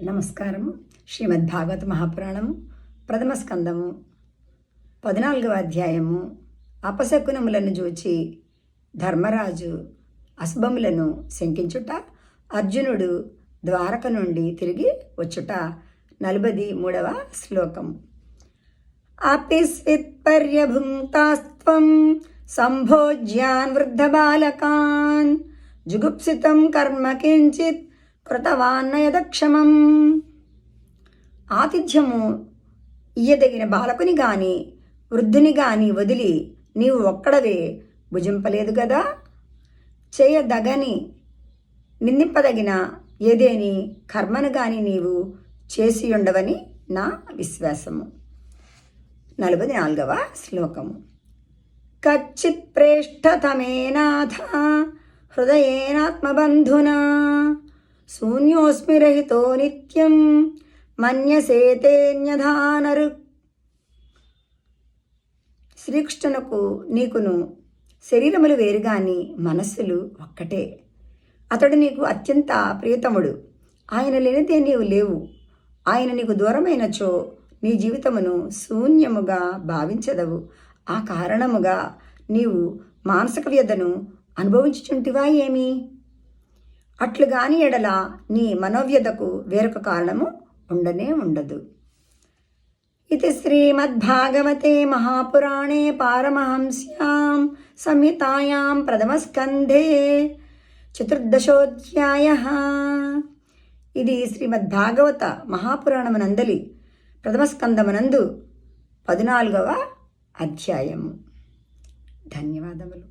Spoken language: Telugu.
నమస్కారం. శ్రీమద్భాగవత మహాపురాణము ప్రథమ స్కందము 14వ అధ్యాయము. అపశకునములను చూచి ధర్మరాజు అశుభములను శంకించుట, అర్జునుడు ద్వారక నుండి తిరిగి వచ్చుట. 43వ శ్లోకము. అపిస్విత్పర్యభుంక్తాస్త్వం సంభోజ్యాన్ వృద్ధబాలకాన్ జుగుప్సితం కర్మ కించిత్ కృతవాన్నయదక్షమం. ఆతిథ్యము ఇయ్యదగిన బాలకుని గాని వృద్ధుని గాని వదిలి నీవు ఒక్కడవే భుజింపలేదు గదా. చేయదగని నిందింపదగిన ఏదేని కర్మను గాని నీవు చేసి ఉండవని నా విశ్వాసము. 44వ శ్లోకము. కచ్చిత్ ప్రేష్ఠతమేనాథ హృదయేనాత్మబంధునా శూన్యోస్మి రహితో నిత్యం మన్యసేతేన్యధానరు. శ్రీకృష్ణునకు నీకును శరీరములు వేరుగాని మనస్సులు ఒక్కటే. అతడు నీకు అత్యంత ప్రియతముడు. ఆయన లేనిదే నీవు లేవు. ఆయన నీకు దూరమైనచో నీ జీవితమును శూన్యముగా భావించదవు. ఆ కారణముగా నీవు మానసిక వ్యధను అనుభవించుచుంటివా ఏమి? అట్లుగాని ఎడల నీ మనోవ్యధకు వేరొక కారణము ఉండనే ఉండదు. ఇది శ్రీమద్భాగవతే మహాపురాణే పారమహంస్యాం సంహితాయాం ప్రథమస్కంధే 14వ. ఇది శ్రీమద్భాగవత మహాపురాణమునందలి ప్రథమస్కందమునందు 14వ అధ్యాయము. ధన్యవాదములు.